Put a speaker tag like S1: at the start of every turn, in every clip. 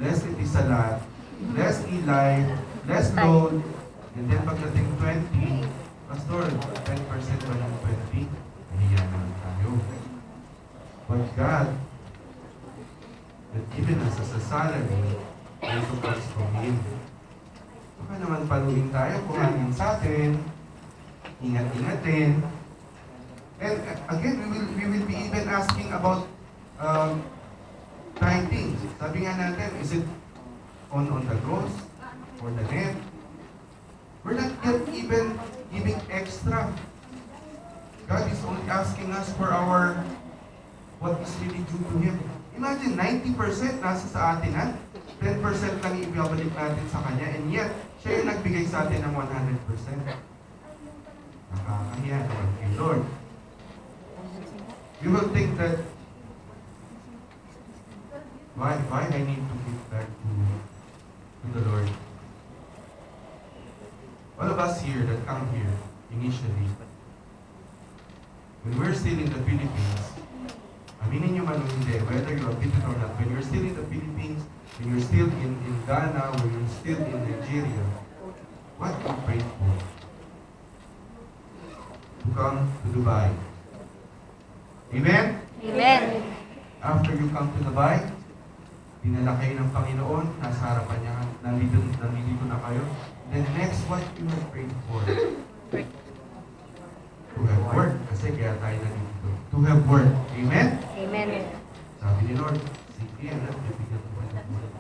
S1: less Etisalat, less Eli, less load, and then pagdating 20, Pastor, 10% ba ng 20? Nahiya naman tayo. But God, that given us as a salary, also comes from Him. Baka naman paluin tayo, kumain sa atin, ingat-ingatin. And again, we will be even asking about tithing. Sabi nga natin, is it on the gross or the net? We're not yet even giving extra. God is only asking us for our what is really due to Him. Imagine, 90% nasa sa atin, ha? 10% lang ibabalik natin sa Kanya, and yet, siya yung nagbigay sa atin ng 100%. Nakakahiya naman kay Lord. You will think that, why I need to give back to the Lord? All of us here that come here, initially, when we're still in the Philippines, aminin nyo man o hindi, whether you admit it or not, when you're still in the Philippines, when you're still in Ghana, when you're still in Nigeria, what do you pray for? To come to Dubai. Amen?
S2: Amen.
S1: After you come to Dubai, dinala kayo ng Panginoon, nasa harapan niya, nandito na kayo. Then next, what you have prayed for? To have work. Kasi kaya tayo nandito. To have work. Amen?
S2: Amen.
S1: Sabi ni Lord, sige, alam, bibigyan ko pa ng work.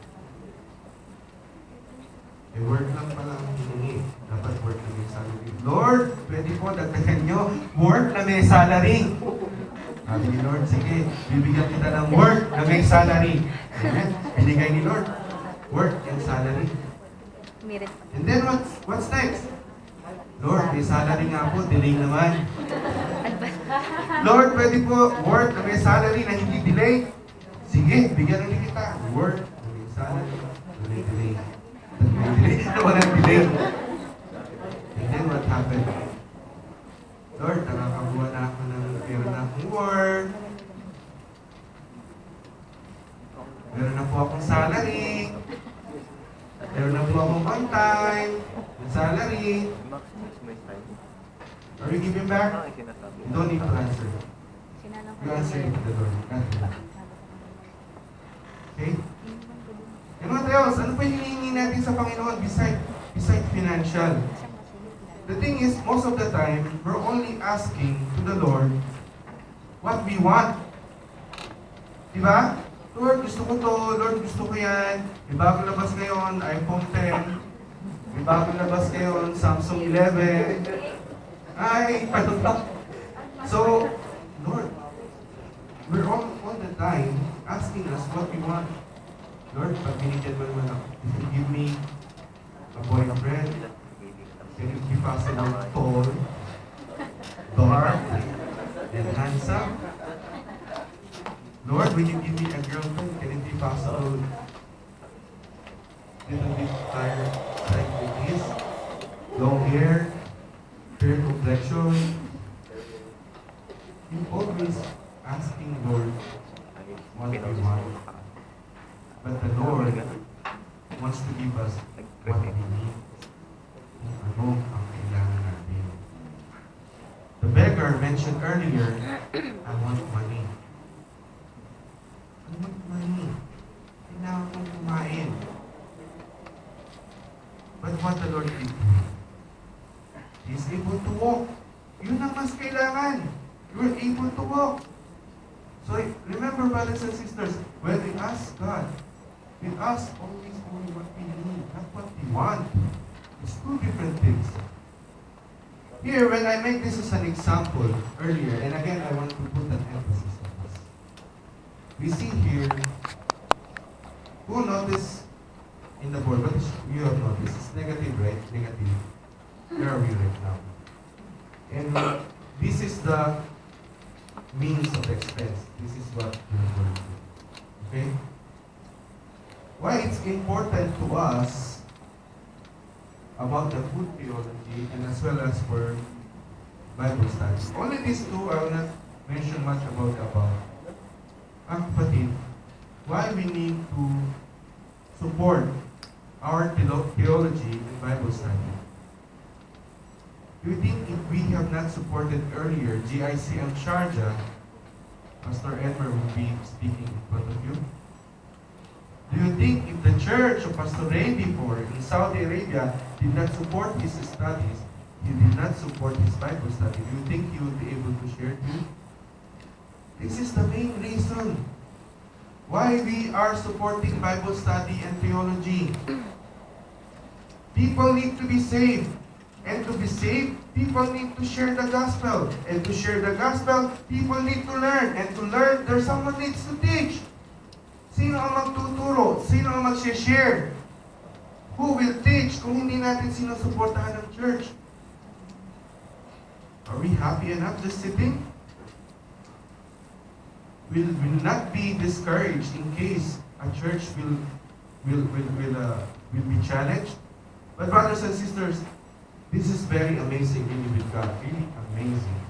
S1: Eh, work lang pala ang hiningi. Dapat work na may salary. Lord, pwede po, dagdagan nyo, work na may salary. Sabi ni Lord, sige, bibigyan kita ng work na may salary. Amen? Binigay ni Lord, work and salary. And then what's next? Lord, may salary nga po, delay naman. Lord, pwede po work na may salary na hindi delay. Sige, bigyan ulit kita. Work na may salary na may delay. Na walang delay. And then what happened? Lord, nakakabuha na ako ng meron na akong work. Meron na po akong salary. Meron na po akong on time. Salary. Are you giving back? You don't need to answer. You answer it to the Lord. Okay? And what else? Ano pa yung hinihingi natin sa Panginoon beside financial? The thing is, most of the time, we're only asking to the Lord what we want. Diba? Lord, gusto ko to. Lord, gusto ko yan. May bagong labas ngayon, iPhone 10. May bagong labas ngayon, Samsung 11. Ay, patutok. So, Lord, we're all the time asking us what we want. Lord, pag binigyan mo naman ako, if you give me a boyfriend, can it be possible tall, dark, and handsome? Lord, when you give me a girlfriend, can it be possible little bit tired, like this, long hair, fair complexion? You're always asking Lord what we want. But the Lord wants to give us what we need. Ano ang kailangan natin. The beggar mentioned earlier, I want money. I want money. Kailangan kong kumain. But what the Lord did, He is able to walk. Yun ang mas kailangan. You are able to walk. So remember, brothers and sisters, when we ask God, we ask always only what we need, not what we want. It's two different things. Here, when I make this as an example earlier, and again, I want to put an emphasis on this. We see here, who noticed in the board, but you have noticed, it's negative, right? Negative. Where are we right now? And this is the means of expense. This is what we are going to do. Okay? Why it's important to us about the food theology and as well as for Bible studies. Only these two, I will not mention much about. Kapatid, why we need to support our theology and Bible study? Do you think if we have not supported earlier GICM Sharjah, Pastor EDMER will be speaking in front of you? Do you think if the church of Pastor Ray before in Saudi Arabia did not support his studies, he did not support his Bible study, do you think he would be able to share it? This is the main reason why we are supporting Bible study and theology. People need to be saved. And to be saved, people need to share the gospel. And to share the gospel, people need to learn. And to learn, there's someone needs to teach. Sino ang magtuturo? Sino ang mag-share? Who will teach kung hindi natin sinusuportahan ng church? Are we happy enough just sitting? Will not be discouraged in case a church will be challenged. But brothers and sisters, this is very amazing really with God. Really amazing.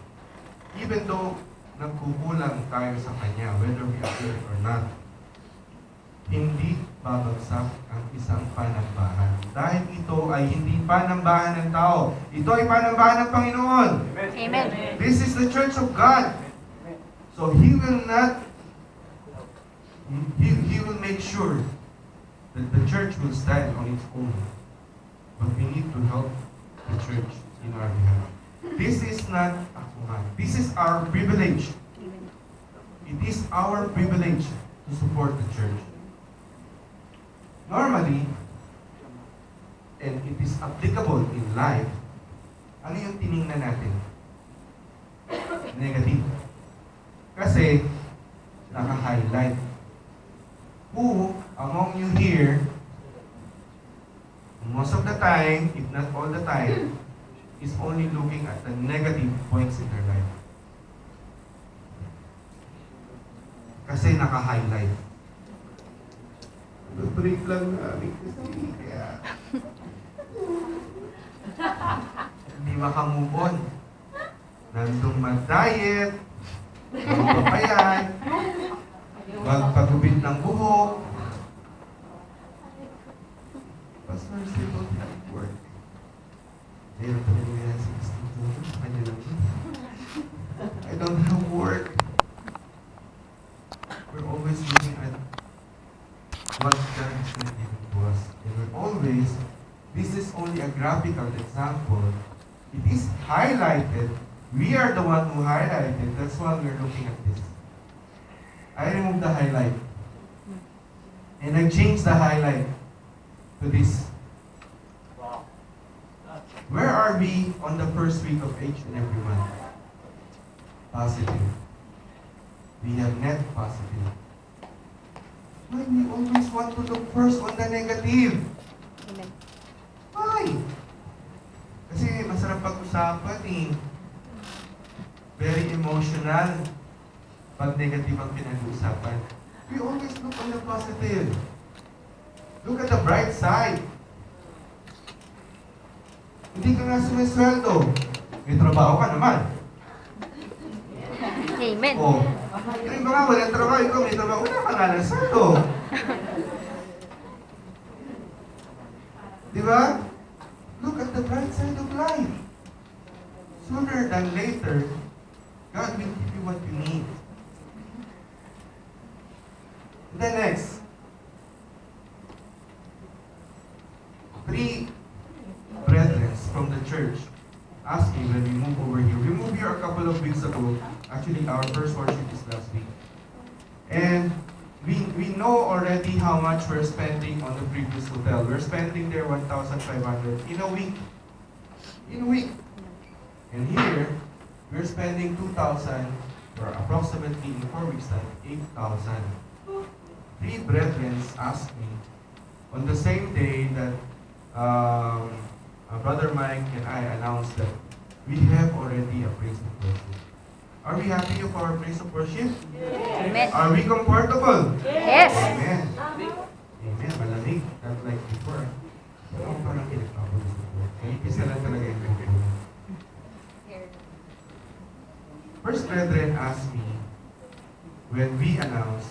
S1: Even though nagkukulang tayo sa Kanya, whether we agree or not, hindi babagsak ang isang panambahan. Dahil ito ay hindi panambahan ng tao. Ito ay panambahan ng Panginoon.
S2: Amen.
S1: This is the church of God. So He will not, He will make sure that the church will stand on its own. But we need to help the church in our behalf. This is not a command. This is our privilege. It is our privilege to support the church. Normally, and it is applicable in life, ano yung tiningnan natin? Negative. Kasi, naka-highlight. Who among you here, most of the time, if not all the time, is only looking at the negative points in their life. Kasi naka-highlight. Break lang namin kasi kaya hindi makamove on. Nandong mag-diet, magpapayat, magpagubit ng buhok. Pastor, still don't have work. Meron pa rin yan 62. Kanya lang. I don't have work. We're always looking at what God is giving to us. And we're always, this is only a graphical example. It is highlighted. We are the one who highlighted. That's why we're looking at this. I removed the highlight. And I changed the highlight to this. Where are we on the first week of each and every month? Positive. We have net positive. Why we always want to look first on the negative?
S2: Amen.
S1: Why? Kasi masarap pag-usapan eh. Very emotional pag negative ang pinag-uusapan. We always look on the positive. Look at the bright side. Hindi ka nga sumisweldo. May trabaho ka naman.
S2: Amen.
S1: Oh, yung iba nga walang trabaho. Ikaw may trabaho. Wala ka nga ng sweldo. Diba? Look at the bright side of life. Sooner than later, God will give you what you need. And then next, 3 brethren from the church asked me when we move over here. We moved here a couple of weeks ago. Actually, our first worship is last week. And we know already how much we're spending on the previous hotel. We're spending there 1,500 in a week. In a week. And here, we're spending 2,000 or approximately in 4 weeks time, 8,000. 3 brethren asked me on the same day that Brother Mike and I announced that we have already a praise of worship. Are we happy with our praise of worship?
S2: Yes. Amen.
S1: Are we comfortable?
S2: Yes.
S1: Amen. Amen. Malamig. Not like before. Pero parang pinagpapalos na po. Isa lang talaga yung buko. First brethren asked me when we announced